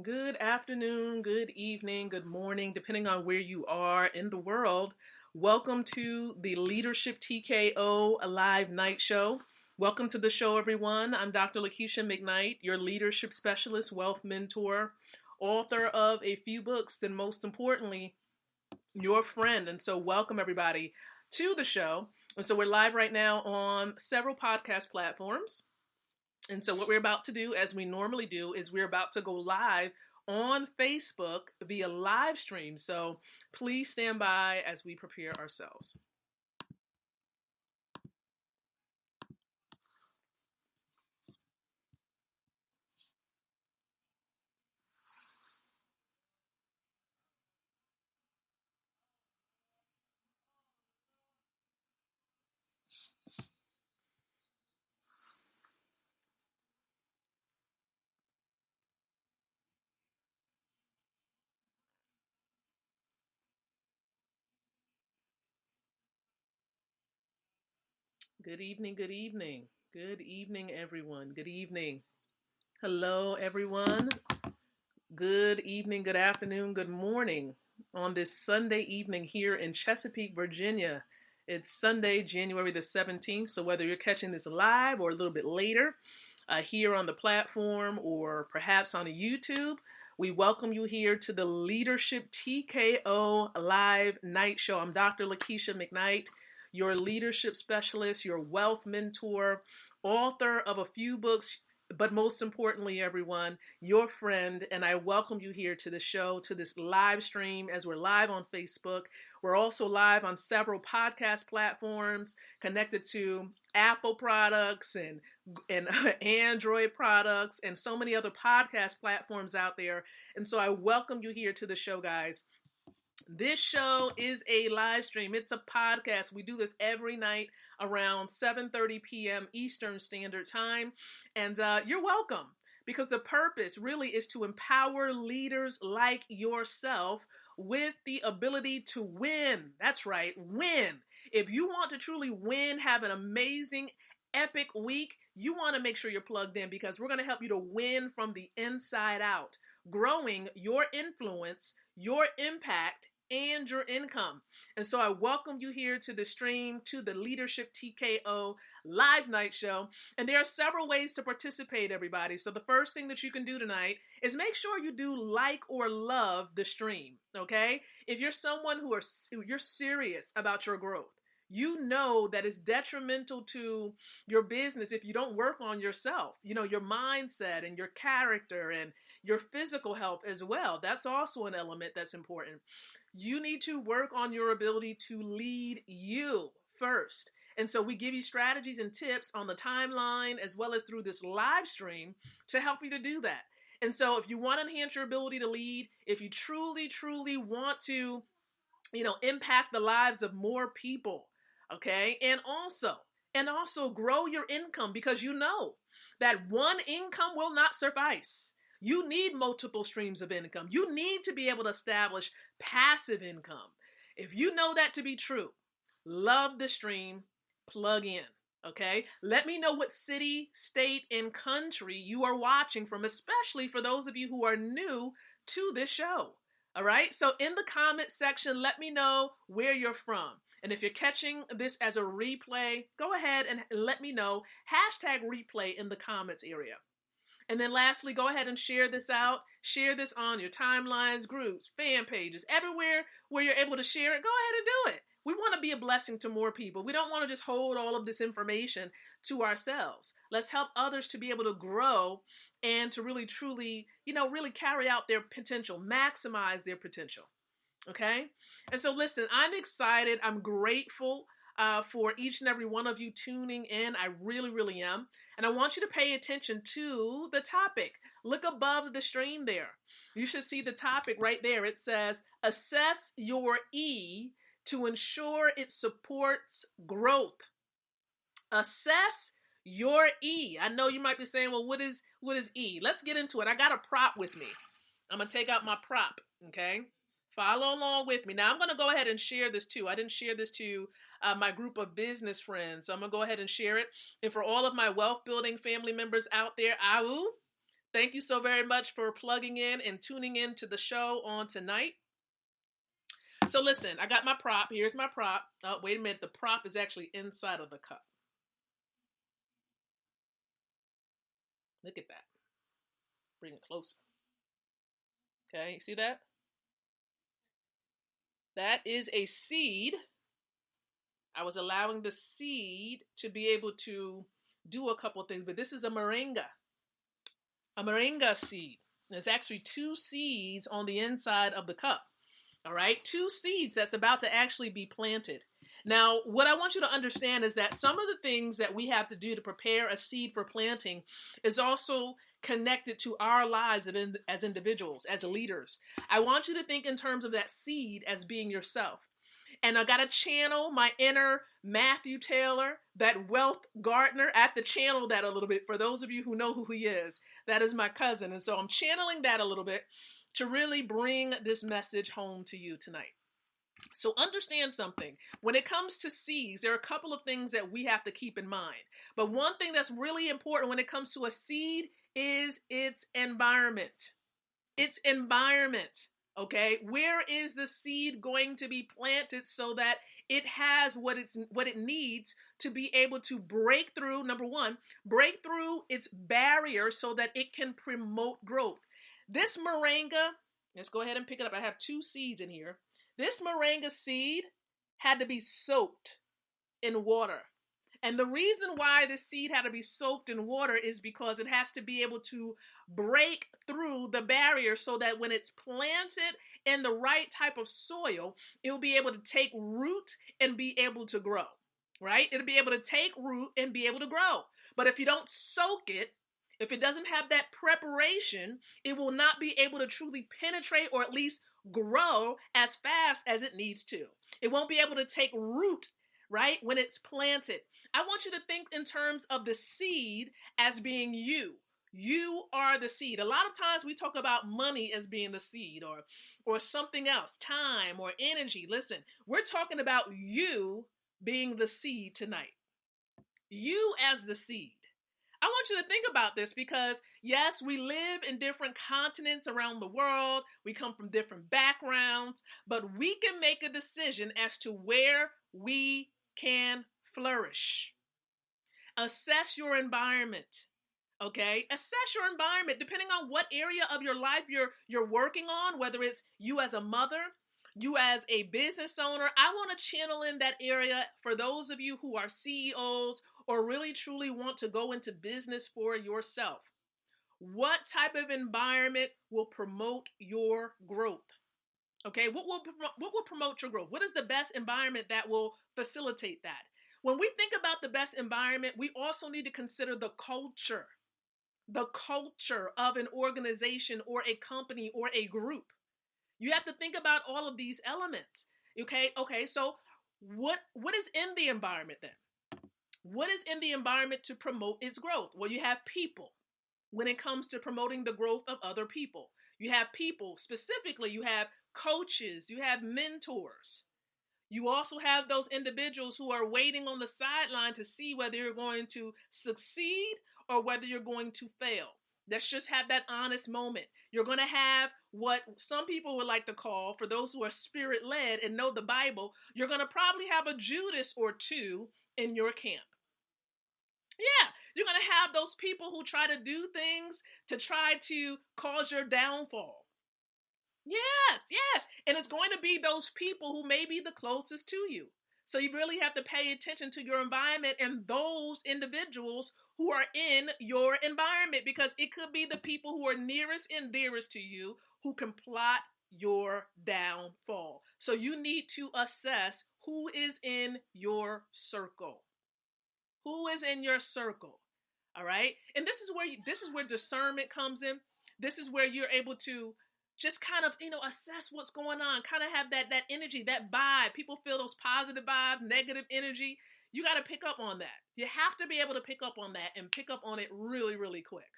Good afternoon, good evening, good morning, depending on where you are in the world. Welcome to the Leadership TKO Live Night Show. Welcome to the show, everyone. I'm Dr. Lakeisha McKnight, your leadership specialist, wealth mentor, author of a few books, and most importantly, your friend. And so, welcome everybody to the show. And so, we're live right now on several podcast platforms. And so what we're about to do, as we normally do, is we're about to go live on Facebook via live stream. So please stand by as we prepare ourselves. Good evening, good evening. Good evening, everyone. Good evening. Hello, everyone. Good evening, good afternoon, good morning on this Sunday evening here in Chesapeake, Virginia. It's Sunday, January the 17th. So whether you're catching this live or a little bit later, here on the platform or perhaps on YouTube, we welcome you here to the Leadership TKO Live Night Show. I'm Dr. Lakeisha McKnight, your leadership specialist, your wealth mentor, author of a few books, but most importantly, everyone, your friend, and I welcome you here to the show, to this live stream as we're live on Facebook. We're also live on several podcast platforms connected to Apple products and Android products and so many other podcast platforms out there. And so I welcome you here to the show, guys. This show is a live stream. It's a podcast. We do this every night around 7:30 p.m. Eastern Standard Time. And you're welcome because the purpose really is to empower leaders like yourself with the ability to win. That's right, win. If you want to truly win, have an amazing, epic week, you want to make sure you're plugged in because we're going to help you to win from the inside out, growing your influence, your impact, and your income. And so I welcome you here to the stream, to the Leadership TKO Live Night Show. And there are several ways to participate, everybody. So the first thing that you can do tonight is make sure you do like or love the stream, okay? If you're someone you're serious about your growth, you know that it's detrimental to your business if you don't work on yourself, your mindset and your character and your physical health as well. That's also an element that's important. You need to work on your ability to lead you first. And so we give you strategies and tips on the timeline as well as through this live stream to help you to do that. And so if you want to enhance your ability to lead, if you truly, truly want to, impact the lives of more people, okay? And also grow your income because you know that one income will not suffice. You need multiple streams of income. You need to be able to establish passive income. If you know that to be true, love the stream, plug in. Okay, let me know what city, state, and country you are watching from, especially for those of you who are new to this show. All right, so in the comment section, let me know where you're from. And if you're catching this as a replay, go ahead and let me know. Hashtag replay in the comments area. And then lastly, go ahead and share this out. Share this on your timelines, groups, fan pages, everywhere where you're able to share it. Go ahead and do it. We want to be a blessing to more people. We don't want to just hold all of this information to ourselves. Let's help others to be able to grow and to really, truly, really carry out their potential, maximize their potential. Okay? And so listen, I'm excited. I'm grateful for each and every one of you tuning in. I really, really am. And I want you to pay attention to the topic. Look above the stream there. You should see the topic right there. It says, assess your E to ensure it supports growth. Assess your E. I know you might be saying, well, what is E? Let's get into it. I got a prop with me. I'm going to take out my prop, okay? Follow along with me. Now, I'm going to go ahead and share this too. I didn't share this to my group of business friends. So I'm going to go ahead and share it. And for all of my wealth building family members out there, AU, Thank you so very much for plugging in and tuning in to the show on tonight. So listen, I got my prop. Here's my prop. Oh, wait a minute. The prop is actually inside of the cup. Look at that. Bring it closer. Okay, you see that? That is a seed. I was allowing the seed to be able to do a couple things, but this is a moringa seed. There's actually 2 seeds on the inside of the cup. All right, 2 seeds that's about to actually be planted. Now, what I want you to understand is that some of the things that we have to do to prepare a seed for planting is also connected to our lives as individuals, as leaders. I want you to think in terms of that seed as being yourself. And I got to channel my inner Matthew Taylor, that wealth gardener. I have to channel that a little bit. For those of you who know who he is, that is my cousin. And so I'm channeling that a little bit to really bring this message home to you tonight. So understand something. When it comes to seeds, there are a couple of things that we have to keep in mind. But one thing that's really important when it comes to a seed is its environment. Its environment. Okay, where is the seed going to be planted so that it has what it needs to be able to break through, number one, break through its barrier so that it can promote growth. This moringa, let's go ahead and pick it up. I have 2 seeds in here. This moringa seed had to be soaked in water. And the reason why this seed had to be soaked in water is because it has to be able to break through the barrier so that when it's planted in the right type of soil, it'll be able to take root and be able to grow, right? It'll be able to take root and be able to grow. But if you don't soak it, if it doesn't have that preparation, it will not be able to truly penetrate or at least grow as fast as it needs to. It won't be able to take root, right, when it's planted. I want you to think in terms of the seed as being you. You are the seed. A lot of times we talk about money as being the seed or something else, time or energy. Listen, we're talking about you being the seed tonight. You as the seed. I want you to think about this because, yes, we live in different continents around the world. We come from different backgrounds, but we can make a decision as to where we can flourish. Assess your environment. Okay, assess your environment depending on what area of your life you're working on, whether it's you as a mother, you as a business owner. I want to channel in that area for those of you who are CEOs or really truly want to go into business for yourself. What type of environment will promote your growth? Okay, what will promote your growth? What is the best environment that will facilitate that? When we think about the best environment, we also need to consider the culture of an organization or a company or a group. You have to think about all of these elements. Okay, so what is in the environment then? What is in the environment to promote its growth? Well, you have people when it comes to promoting the growth of other people. You have people, specifically, you have coaches, you have mentors. You also have those individuals who are waiting on the sideline to see whether you're going to succeed or whether you're going to fail. Let's just have that honest moment. You're going to have what some people would like to call, for those who are spirit-led and know the Bible, you're going to probably have a Judas or 2 in your camp. Yeah, you're going to have those people who try to do things to try to cause your downfall. Yes. And it's going to be those people who may be the closest to you. So you really have to pay attention to your environment and those individuals who are in your environment, because it could be the people who are nearest and dearest to you who can plot your downfall. So you need to assess who is in your circle. Who is in your circle? All right? And this is where discernment comes in. This is where you're able to just kind of, assess what's going on, kind of have that energy, that vibe. People feel those positive vibes, negative energy. You got to pick up on that. You have to be able to pick up on that and pick up on it really, really quick.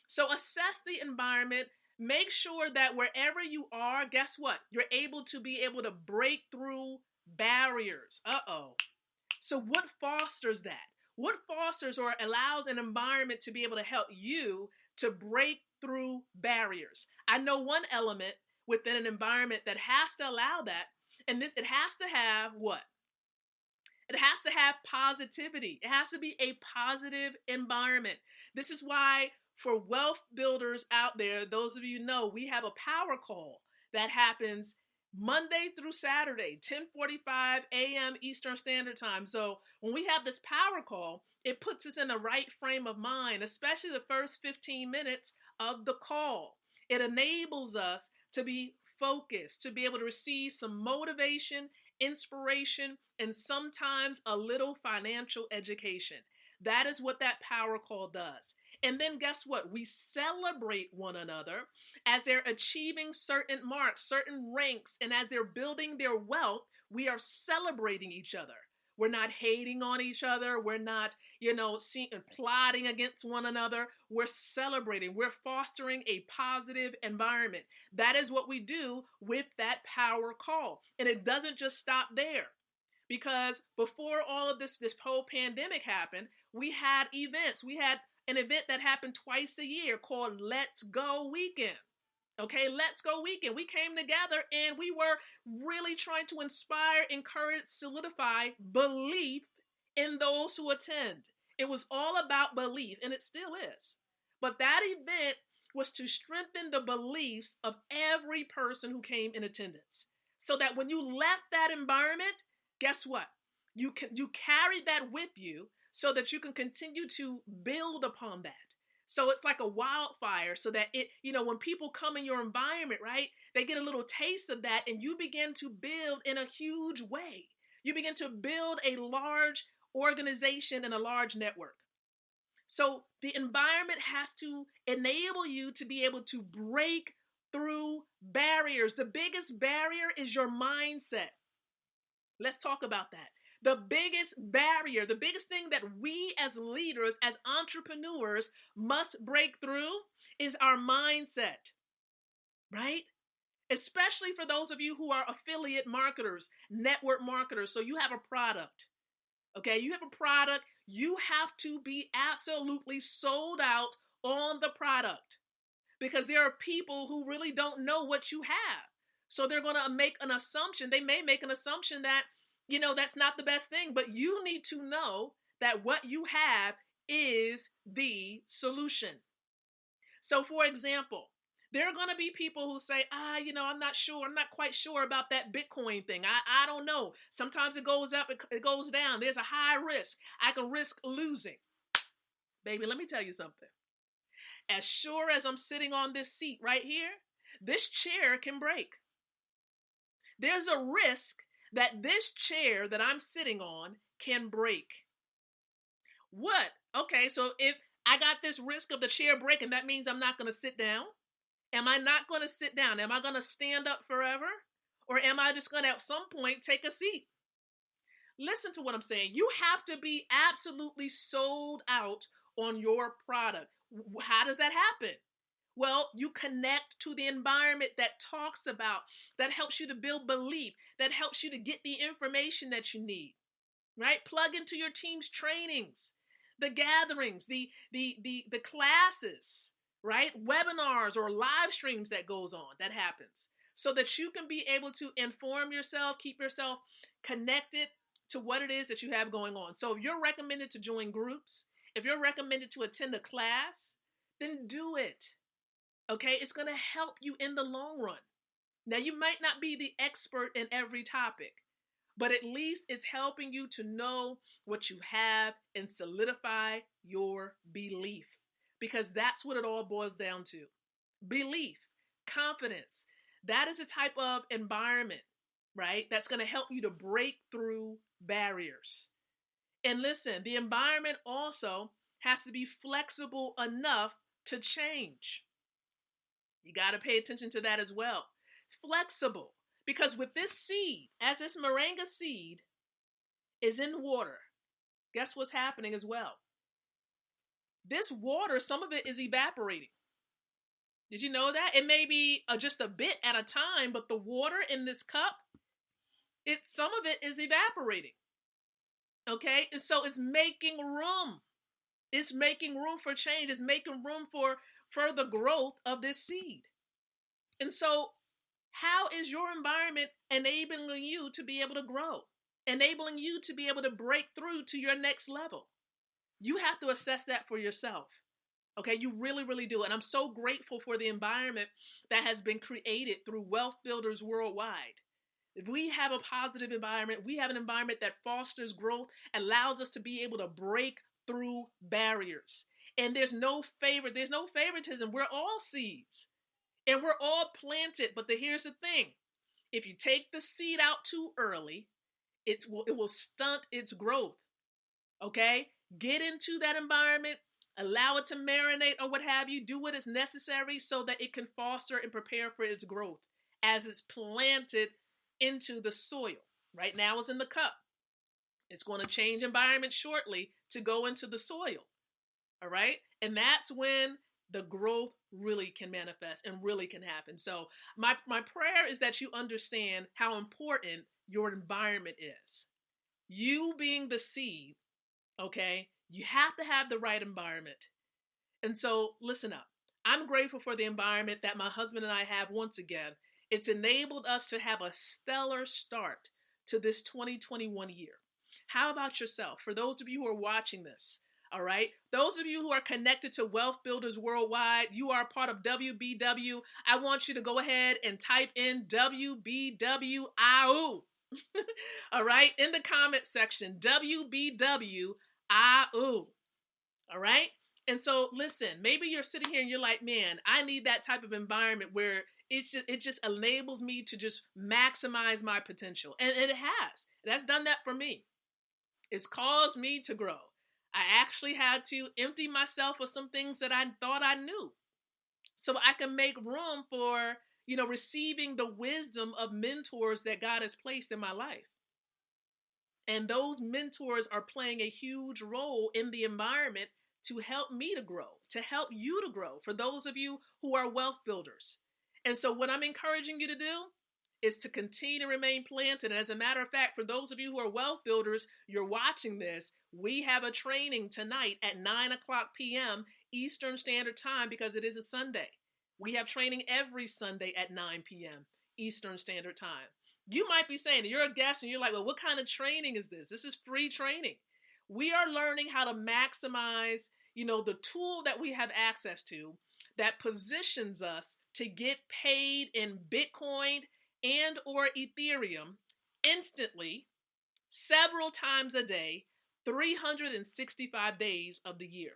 So assess the environment. Make sure that wherever you are, guess what? You're able to break through barriers. So what fosters that? What fosters or allows an environment to be able to help you to break through barriers. I know one element within an environment that has to allow that, and it has to have what? It has to have positivity. It has to be a positive environment. This is why, for wealth builders out there, those of you know, we have a power call that happens Monday through Saturday, 10:45 a.m. Eastern Standard Time. So when we have this power call, it puts us in the right frame of mind, especially the first 15 minutes of the call. It enables us to be focused, to be able to receive some motivation, inspiration, and sometimes a little financial education. That is what that power call does. And then guess what? We celebrate one another as they're achieving certain marks, certain ranks, and as they're building their wealth, we are celebrating each other. We're not hating on each other. We're not, plotting against one another. We're celebrating. We're fostering a positive environment. That is what we do with that power call. And it doesn't just stop there. Because before all of this whole pandemic happened, we had events. We had an event that happened twice a year called Let's Go Weekend. Okay, Let's Go Weekend. We came together and we were really trying to inspire, encourage, solidify belief in those who attend. It was all about belief, and it still is. But that event was to strengthen the beliefs of every person who came in attendance. So that when you left that environment, guess what? You carried that with you so that you can continue to build upon that. So it's like a wildfire so that when people come in your environment, right, they get a little taste of that and you begin to build in a huge way. You begin to build a large organization and a large network. So the environment has to enable you to be able to break through barriers. The biggest barrier is your mindset. Let's talk about that. The biggest barrier, the biggest thing that we as leaders, as entrepreneurs must break through is our mindset, right? Especially for those of you who are affiliate marketers, network marketers. So you have a product, okay? You have a product. You have to be absolutely sold out on the product because there are people who really don't know what you have. So they're going to make an assumption. They may make an assumption that, that's not the best thing, but you need to know that what you have is the solution. So for example, there are going to be people who say, I'm not sure. I'm not quite sure about that Bitcoin thing. I don't know. Sometimes it goes up, it goes down. There's a high risk. I can risk losing. Baby, let me tell you something. As sure as I'm sitting on this seat right here, this chair can break. There's a risk that this chair that I'm sitting on can break. What? Okay, so if I got this risk of the chair breaking, that means I'm not going to sit down. Am I not going to sit down? Am I going to stand up forever? Or am I just going to at some point take a seat? Listen to what I'm saying. You have to be absolutely sold out on your product. How does that happen? Well, you connect to the environment that talks about, that helps you to build belief, that helps you to get the information that you need, right? Plug into your team's trainings, the gatherings, the classes, right? Webinars or live streams that goes on, that happens, so that you can be able to inform yourself, keep yourself connected to what it is that you have going on. So if you're recommended to join groups, if you're recommended to attend a class, then do it. Okay, it's going to help you in the long run. Now, you might not be the expert in every topic, but at least it's helping you to know what you have and solidify your belief, because that's what it all boils down to. Belief, confidence. That is a type of environment, right, that's going to help you to break through barriers. And listen, the environment also has to be flexible enough to change. You got to pay attention to that as well. Flexible. Because with this seed, as this moringa seed is in water, guess what's happening as well? This water, some of it is evaporating. Did you know that? It may be just a bit at a time, but the water in this cup, some of it is evaporating. Okay? And so it's making room. It's making room for change. It's making room for for the growth of this seed. And so, how is your environment enabling you to be able to grow, enabling you to be able to break through to your next level? You have to assess that for yourself. Okay, you really, really do. And I'm so grateful for the environment that has been created through Wealth Builders Worldwide. If we have a positive environment, we have an environment that fosters growth, allows us to be able to break through barriers. And there's no favoritism. We're all seeds and we're all planted. But here's the thing. If you take the seed out too early, it will stunt its growth. Okay? Get into that environment, allow it to marinate or what have you, do what is necessary so that it can foster and prepare for its growth as it's planted into the soil. Right now it's in the cup. It's going to change environment shortly to go into the soil. All right? And that's when the growth really can manifest and really can happen. So my prayer is that you understand how important your environment is. You being the seed, okay, you have to have the right environment. And so listen up. I'm grateful for the environment that my husband and I have once again. It's enabled us to have a stellar start to this 2021 year. How about yourself? For those of you who are watching this, all right, those of you who are connected to Wealth Builders Worldwide, you are a part of WBW. I want you to go ahead and type in WBWIU. All right, in the comment section, WBWIU. All right. And so listen, maybe you're sitting here and you're like, man, I need that type of environment where it just enables me to just maximize my potential. And it has. That's done that for me. It's caused me to grow. I actually had to empty myself of some things that I thought I knew so I can make room for, receiving the wisdom of mentors that God has placed in my life. And those mentors are playing a huge role in the environment to help me to grow, to help you to grow, for those of you who are wealth builders. And so what I'm encouraging you to do is to continue to remain planted. And as a matter of fact, for those of you who are wealth builders, you're watching this, we have a training tonight at 9:00 p.m. Eastern Standard Time because it is a Sunday. We have training every Sunday at 9 p.m. Eastern Standard Time. You might be saying, you're a guest and you're like, well, what kind of training is this? This is free training. We are learning how to maximize, the tool that we have access to that positions us to get paid in Bitcoin and or Ethereum instantly, several times a day, 365 days of the year.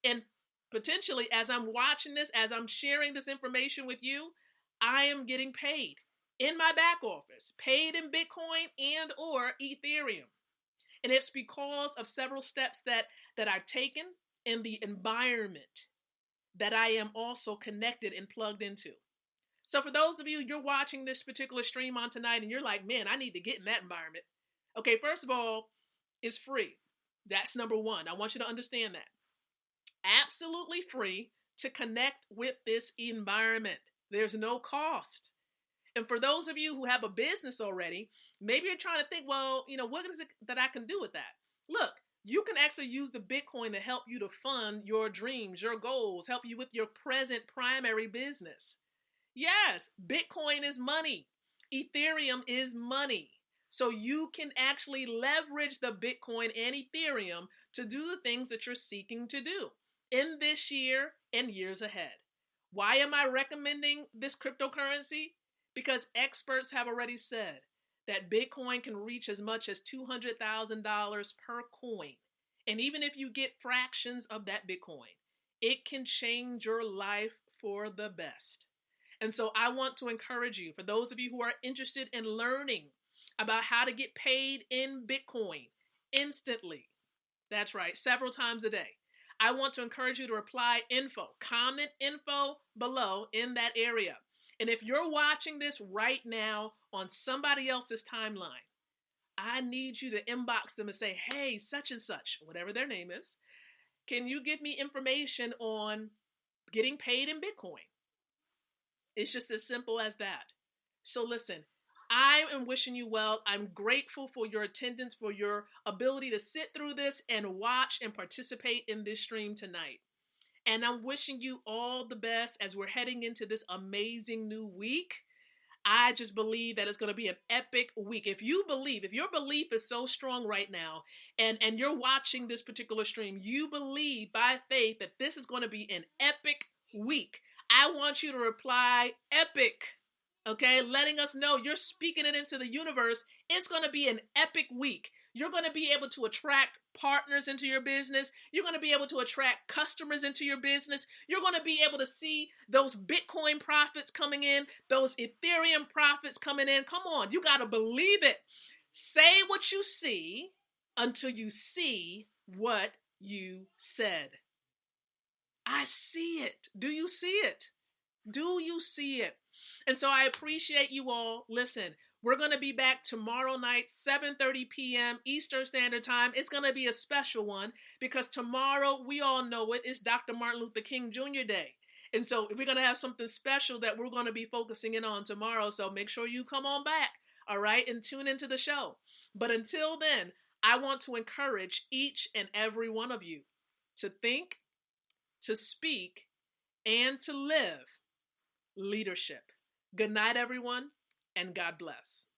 And potentially, as I'm watching this, as I'm sharing this information with you, I am getting paid in my back office, paid in Bitcoin and or Ethereum. And it's because of several steps that I've taken in the environment that I am also connected and plugged into. So for those of you, you're watching this particular stream on tonight and you're like, man, I need to get in that environment. Okay, first of all, it's free. That's number one. I want you to understand that. Absolutely free to connect with this environment. There's no cost. And for those of you who have a business already, maybe you're trying to think, well, what is it that I can do with that? Look, you can actually use the Bitcoin to help you to fund your dreams, your goals, help you with your present primary business. Yes, Bitcoin is money. Ethereum is money. So you can actually leverage the Bitcoin and Ethereum to do the things that you're seeking to do in this year and years ahead. Why am I recommending this cryptocurrency? Because experts have already said that Bitcoin can reach as much as $200,000 per coin. And even if you get fractions of that Bitcoin, it can change your life for the best. And so I want to encourage you, for those of you who are interested in learning about how to get paid in Bitcoin instantly, that's right, several times a day, I want to encourage you to reply info, comment info below in that area. And if you're watching this right now on somebody else's timeline, I need you to inbox them and say, hey, such and such, whatever their name is, can you give me information on getting paid in Bitcoin? It's just as simple as that. So listen, I am wishing you well. I'm grateful for your attendance, for your ability to sit through this and watch and participate in this stream tonight. And I'm wishing you all the best as we're heading into this amazing new week. I just believe that it's going to be an epic week. If your belief is so strong right now, and you're watching this particular stream, you believe by faith that this is going to be an epic week. I want you to reply epic. Okay, letting us know you're speaking it into the universe. It's going to be an epic week. You're going to be able to attract partners into your business. You're going to be able to attract customers into your business. You're going to be able to see those Bitcoin profits coming in, those Ethereum profits coming in. Come on, you got to believe it. Say what you see until you see what you said. I see it. Do you see it? Do you see it? And so I appreciate you all. Listen, we're going to be back tomorrow night, 7:30 p.m. Eastern Standard Time. It's going to be a special one because tomorrow, we all know it, is Dr. Martin Luther King Jr. Day. And so we're going to have something special that we're going to be focusing in on tomorrow. So make sure you come on back, all right, and tune into the show. But until then, I want to encourage each and every one of you to think, to speak, and to live leadership. Good night, everyone, and God bless.